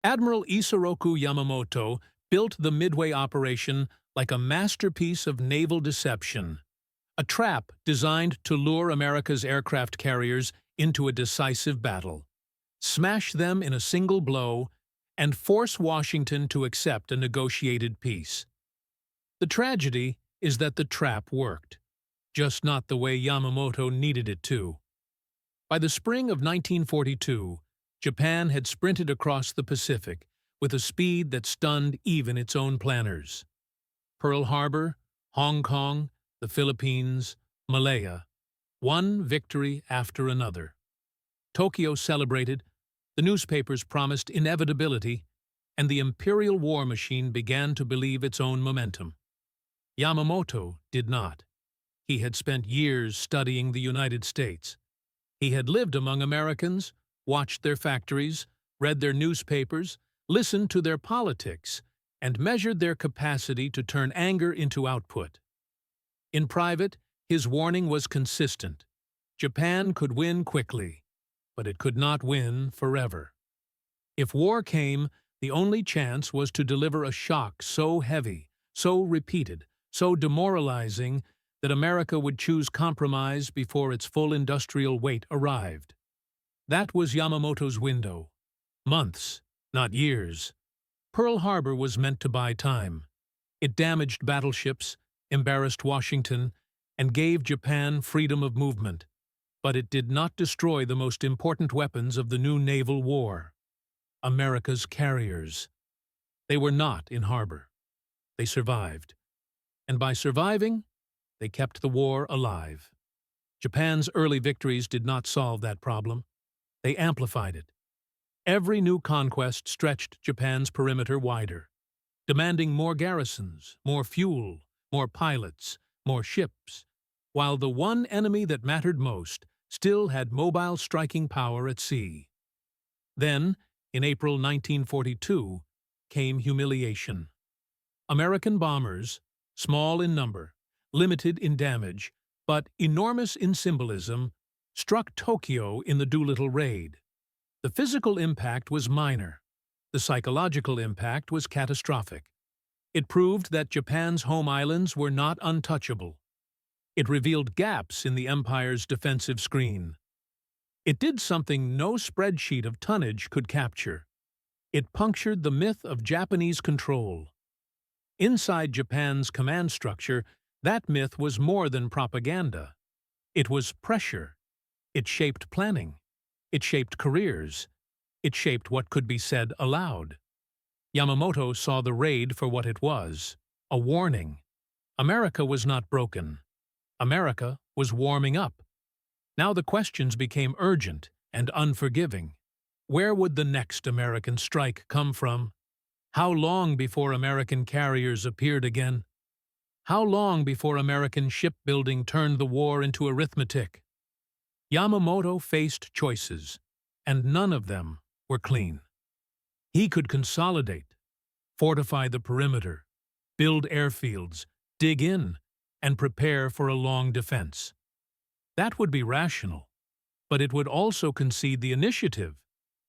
Admiral Isoroku Yamamoto built the Midway operation like a masterpiece of naval deception, a trap designed to lure America's aircraft carriers into a decisive battle, smash them in a single blow, and force Washington to accept a negotiated peace. The tragedy is that the trap worked, just not the way Yamamoto needed it to. By the spring of 1942, Japan had sprinted across the Pacific with a speed that stunned even its own planners. Pearl Harbor, Hong Kong, the Philippines, Malaya, one victory after another. Tokyo celebrated, the newspapers promised inevitability, and the imperial war machine began to believe its own momentum. Yamamoto did not. He had spent years studying the United States. He had lived among Americans, watched their factories, read their newspapers, listened to their politics, and measured their capacity to turn anger into output. In private, his warning was consistent. Japan could win quickly, but it could not win forever. If war came, the only chance was to deliver a shock so heavy, so repeated, so demoralizing that America would choose compromise before its full industrial weight arrived. That was Yamamoto's window. Months, not years. Pearl Harbor was meant to buy time. It damaged battleships, embarrassed Washington, and gave Japan freedom of movement. But it did not destroy the most important weapons of the new naval war: America's carriers. They were not in harbor. They survived. And by surviving, they kept the war alive. Japan's early victories did not solve that problem. They amplified it. Every new conquest stretched Japan's perimeter wider, demanding more garrisons, more fuel, more pilots, more ships, while the one enemy that mattered most still had mobile striking power at sea. Then, in April 1942, came humiliation. American bombers, small in number, limited in damage, but enormous in symbolism, struck Tokyo in the Doolittle raid. The physical impact was minor. The psychological impact was catastrophic. It proved that Japan's home islands were not untouchable. It revealed gaps in the empire's defensive screen. It did something no spreadsheet of tonnage could capture. It punctured the myth of Japanese control. Inside Japan's command structure, that myth was more than propaganda. It was pressure. It shaped planning. It shaped careers. It shaped what could be said aloud. Yamamoto saw the raid for what it was: a warning. America was not broken. America was warming up. Now the questions became urgent and unforgiving. Where would the next American strike come from? How long before American carriers appeared again? How long before American shipbuilding turned the war into arithmetic? Yamamoto faced choices, and none of them were clean. He could consolidate, fortify the perimeter, build airfields, dig in, and prepare for a long defense. That would be rational, but it would also concede the initiative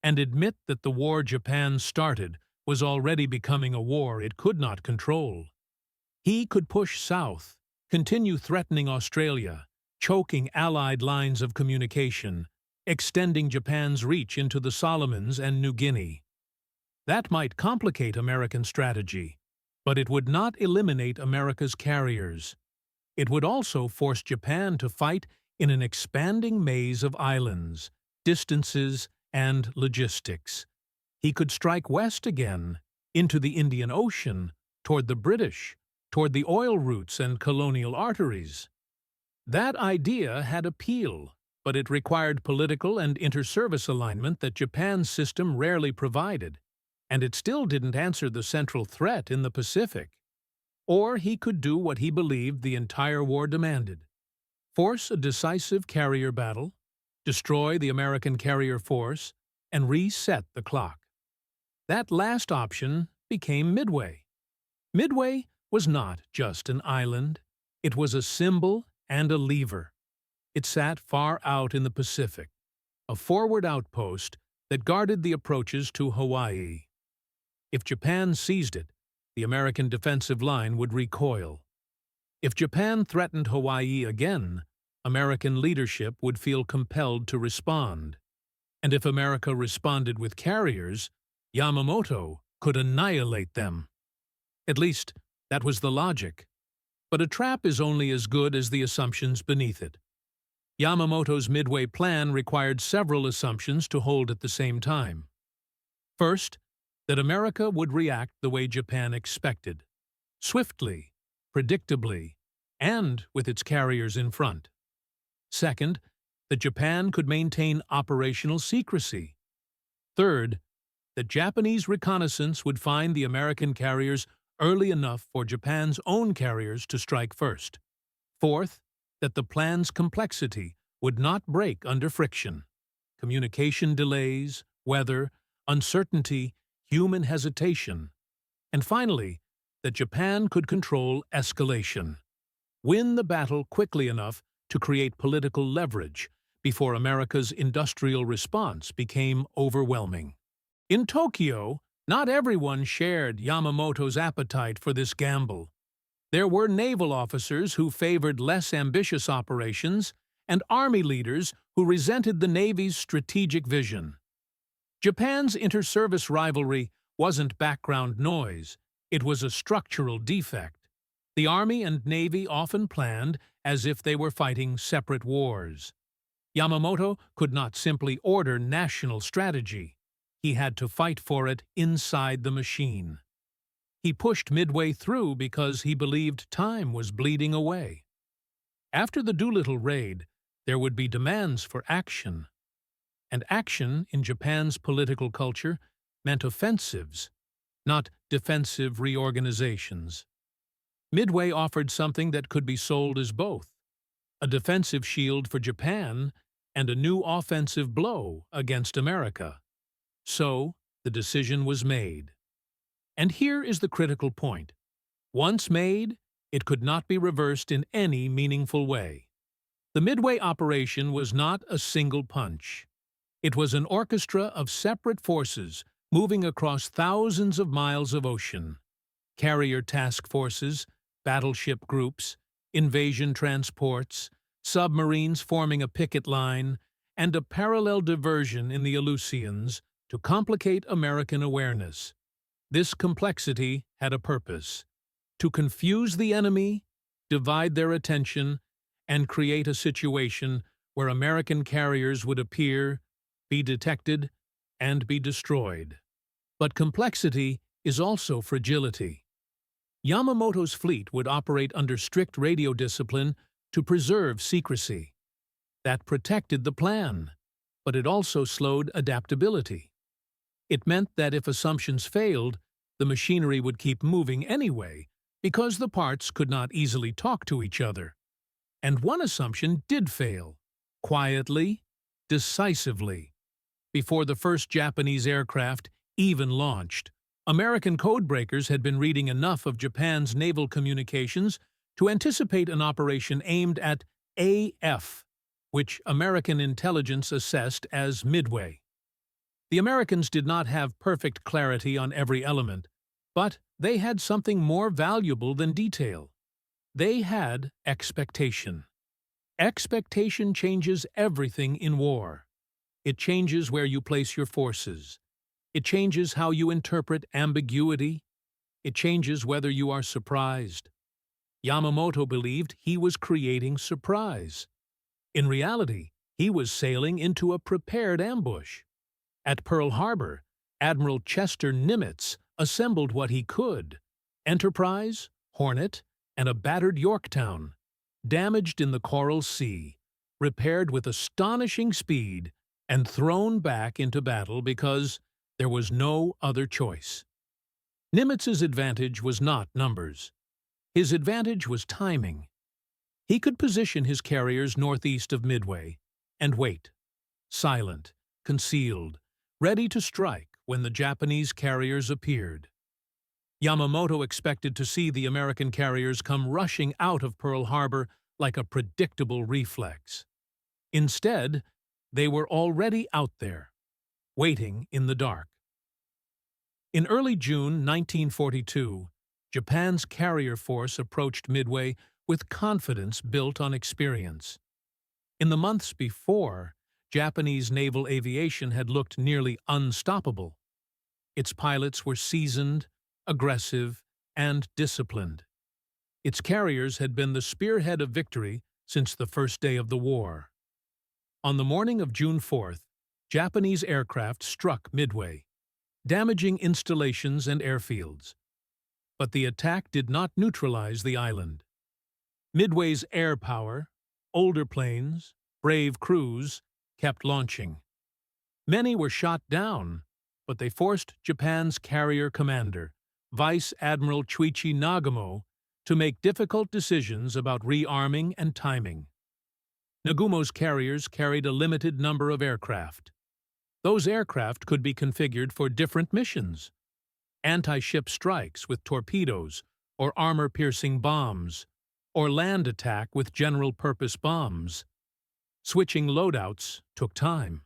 and admit that the war Japan started was already becoming a war it could not control. He could push south, continue threatening Australia, choking Allied lines of communication, extending Japan's reach into the Solomons and New Guinea. That might complicate American strategy, but it would not eliminate America's carriers. It would also force Japan to fight in an expanding maze of islands, distances, and logistics. He could strike west again, into the Indian Ocean, toward the British, toward the oil routes and colonial arteries. That idea had appeal, but it required political and inter-service alignment that Japan's system rarely provided, and it still didn't answer the central threat in the Pacific. Or he could do what he believed the entire war demanded: force a decisive carrier battle, destroy the American carrier force, and reset the clock. That last option became Midway. Midway was not just an island. It was a symbol and a lever. It sat far out in the Pacific, a forward outpost that guarded the approaches to Hawaii. If Japan seized it, the American defensive line would recoil. If Japan threatened Hawaii again, American leadership would feel compelled to respond. And if America responded with carriers, Yamamoto could annihilate them. At least, that was the logic. But a trap is only as good as the assumptions beneath it. Yamamoto's Midway plan required several assumptions to hold at the same time. First, that America would react the way Japan expected, swiftly, predictably, and with its carriers in front. Second, that Japan could maintain operational secrecy. Third, that Japanese reconnaissance would find the American carriers early enough for Japan's own carriers to strike first. Fourth, that the plan's complexity would not break under friction. Communication delays, weather, uncertainty, human hesitation. And finally, that Japan could control escalation. Win the battle quickly enough to create political leverage before America's industrial response became overwhelming. In Tokyo, not everyone shared Yamamoto's appetite for this gamble. There were naval officers who favored less ambitious operations and army leaders who resented the Navy's strategic vision. Japan's inter-service rivalry wasn't background noise, it was a structural defect. The Army and Navy often planned as if they were fighting separate wars. Yamamoto could not simply order national strategy. He had to fight for it inside the machine. He pushed Midway through because he believed time was bleeding away. After the Doolittle raid, there would be demands for action. And action in Japan's political culture meant offensives, not defensive reorganizations. Midway offered something that could be sold as both: a defensive shield for Japan and a new offensive blow against America. So, the decision was made. And here is the critical point. Once made, it could not be reversed in any meaningful way. The Midway operation was not a single punch. It was an orchestra of separate forces moving across thousands of miles of ocean. Carrier task forces, battleship groups, invasion transports, submarines forming a picket line, and a parallel diversion in the Aleutians to complicate American awareness. This complexity had a purpose: to confuse the enemy, divide their attention, and create a situation where American carriers would appear, be detected, and be destroyed. But complexity is also fragility. Yamamoto's fleet would operate under strict radio discipline to preserve secrecy. That protected the plan, but it also slowed adaptability. It meant that if assumptions failed, the machinery would keep moving anyway, because the parts could not easily talk to each other. And one assumption did fail, quietly, decisively. Before the first Japanese aircraft even launched, American codebreakers had been reading enough of Japan's naval communications to anticipate an operation aimed at AF, which American intelligence assessed as Midway. The Americans did not have perfect clarity on every element, but they had something more valuable than detail. They had expectation. Expectation changes everything in war. It changes where you place your forces. It changes how you interpret ambiguity. It changes whether you are surprised. Yamamoto believed he was creating surprise. In reality, he was sailing into a prepared ambush. At Pearl Harbor, Admiral Chester Nimitz assembled what he could: Enterprise, Hornet, and a battered Yorktown, damaged in the Coral Sea, repaired with astonishing speed, and thrown back into battle because there was no other choice. Nimitz's advantage was not numbers. His advantage was timing. He could position his carriers northeast of Midway and wait, silent, concealed, ready to strike when the Japanese carriers appeared. Yamamoto expected to see the American carriers come rushing out of Pearl Harbor like a predictable reflex. Instead, they were already out there, waiting in the dark. In early June 1942, Japan's carrier force approached Midway with confidence built on experience. In the months before, Japanese naval aviation had looked nearly unstoppable. Its pilots were seasoned, aggressive, and disciplined. Its carriers had been the spearhead of victory since the first day of the war. On the morning of June 4th, Japanese aircraft struck Midway, damaging installations and airfields. But the attack did not neutralize the island. Midway's air power, older planes, brave crews, kept launching. Many were shot down, but they forced Japan's carrier commander, Vice Admiral Chuichi Nagumo, to make difficult decisions about rearming and timing. Nagumo's carriers carried a limited number of aircraft. Those aircraft could be configured for different missions: anti-ship strikes with torpedoes or armor-piercing bombs, or land attack with general-purpose bombs. Switching loadouts took time.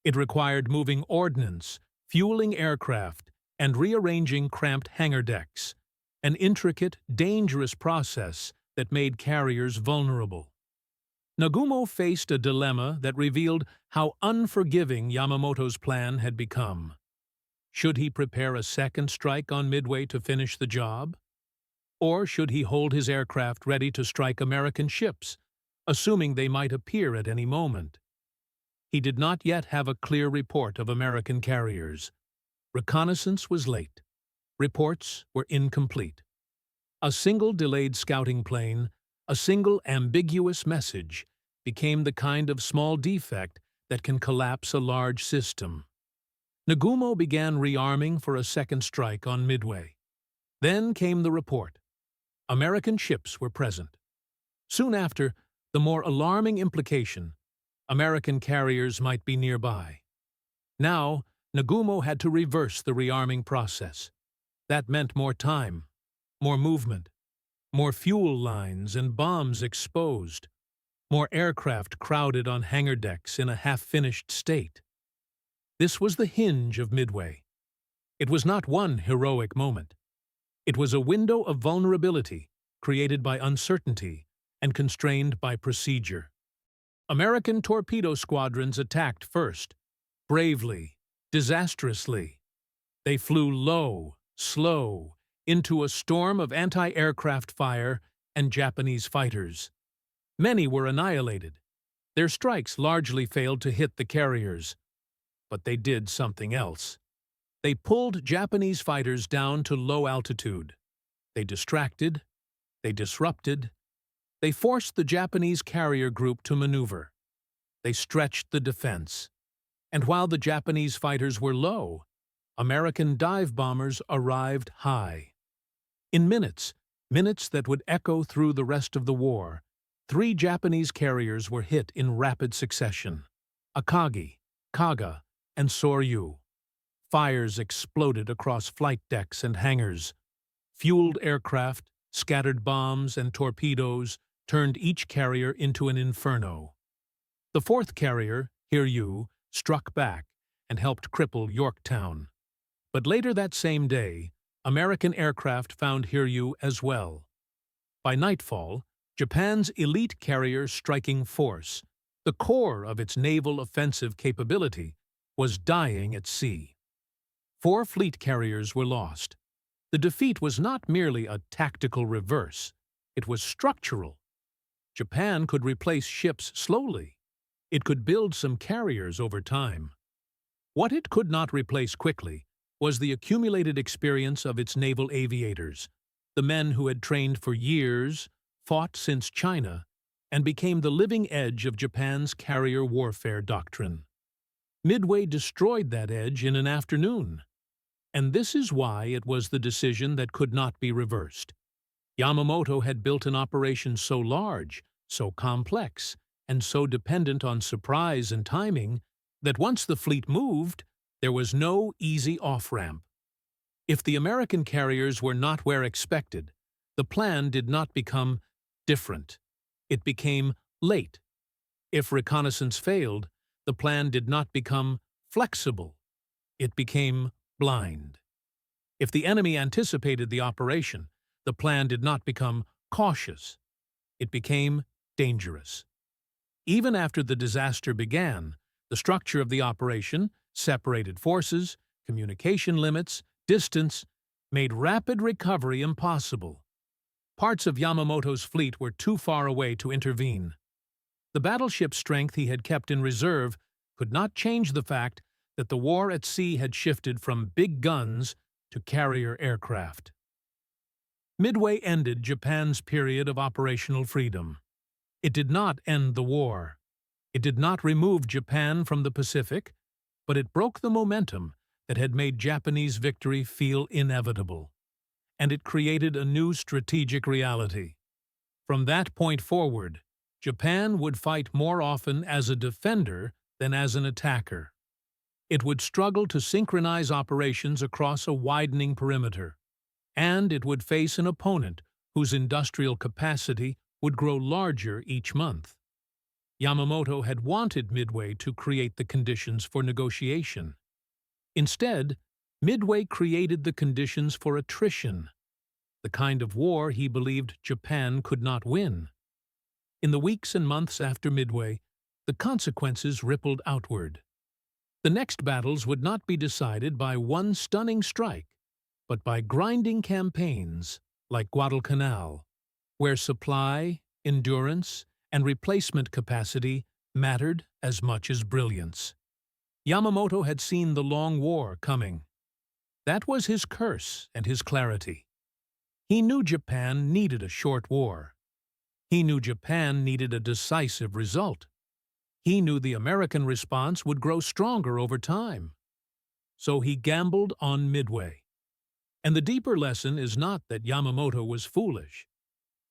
It required moving ordnance, fueling aircraft, and rearranging cramped hangar decks, an intricate, dangerous process that made carriers vulnerable. Nagumo faced a dilemma that revealed how unforgiving Yamamoto's plan had become. Should he prepare a second strike on Midway to finish the job? Or should he hold his aircraft ready to strike American ships, assuming they might appear at any moment? He did not yet have a clear report of American carriers. Reconnaissance was late. Reports were incomplete. A single delayed scouting plane, a single ambiguous message, became the kind of small defect that can collapse a large system. Nagumo began rearming for a second strike on Midway. Then came the report. American ships were present. Soon after, the more alarming implication: American carriers might be nearby. Now, Nagumo had to reverse the rearming process. That meant more time, more movement, more fuel lines and bombs exposed, more aircraft crowded on hangar decks in a half-finished state. This was the hinge of Midway. It was not one heroic moment. It was a window of vulnerability created by uncertainty and constrained by procedure. American torpedo squadrons attacked first, bravely, disastrously. They flew low, slow, into a storm of anti-aircraft fire and Japanese fighters. Many were annihilated. Their strikes largely failed to hit the carriers. But they did something else. They pulled Japanese fighters down to low altitude. They distracted. They disrupted. They forced the Japanese carrier group to maneuver. They stretched the defense. And while the Japanese fighters were low, American dive bombers arrived high. In minutes that would echo through the rest of the war, 3 Japanese carriers were hit in rapid succession: Akagi, Kaga, and Soryu. Fires exploded across flight decks and hangars. Fueled aircraft, scattered bombs, and torpedoes turned each carrier into an inferno. The 4th carrier, Hiryu, struck back and helped cripple Yorktown. But later that same day, American aircraft found Hiryu as well. By nightfall, Japan's elite carrier striking force, the core of its naval offensive capability, was dying at sea. 4 fleet carriers were lost. The defeat was not merely a tactical reverse, it was structural. Japan could replace ships slowly. It could build some carriers over time. What it could not replace quickly was the accumulated experience of its naval aviators, the men who had trained for years, fought since China, and became the living edge of Japan's carrier warfare doctrine. Midway destroyed that edge in an afternoon. And this is why it was the decision that could not be reversed. Yamamoto had built an operation so large, so complex, and so dependent on surprise and timing that once the fleet moved, there was no easy off-ramp. If the American carriers were not where expected, the plan did not become different. It became late. If reconnaissance failed, the plan did not become flexible. It became blind. If the enemy anticipated the operation, the plan did not become cautious. It became dangerous. Even after the disaster began, the structure of the operation, separated forces, communication limits, distance, made rapid recovery impossible. Parts of Yamamoto's fleet were too far away to intervene. The battleship strength he had kept in reserve could not change the fact that the war at sea had shifted from big guns to carrier aircraft. Midway ended Japan's period of operational freedom. It did not end the war. It did not remove Japan from the Pacific, but it broke the momentum that had made Japanese victory feel inevitable. And it created a new strategic reality. From that point forward, Japan would fight more often as a defender than as an attacker. It would struggle to synchronize operations across a widening perimeter, and it would face an opponent whose industrial capacity would grow larger each month. Yamamoto had wanted Midway to create the conditions for negotiation. Instead, Midway created the conditions for attrition, the kind of war he believed Japan could not win. In the weeks and months after Midway, the consequences rippled outward. The next battles would not be decided by one stunning strike, but by grinding campaigns like Guadalcanal, where supply, endurance, and replacement capacity mattered as much as brilliance. Yamamoto had seen the long war coming. That was his curse and his clarity. He knew Japan needed a short war. He knew Japan needed a decisive result. He knew the American response would grow stronger over time. So he gambled on Midway. And the deeper lesson is not that Yamamoto was foolish.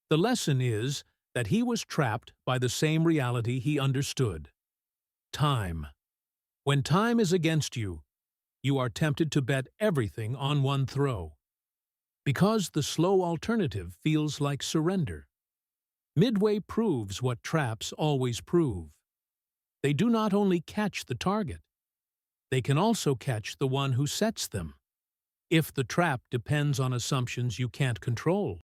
The lesson is that he was trapped by the same reality he understood: time. When time is against you, you are tempted to bet everything on one throw, because the slow alternative feels like surrender. Midway proves what traps always prove. They do not only catch the target, they can also catch the one who sets them, if the trap depends on assumptions you can't control.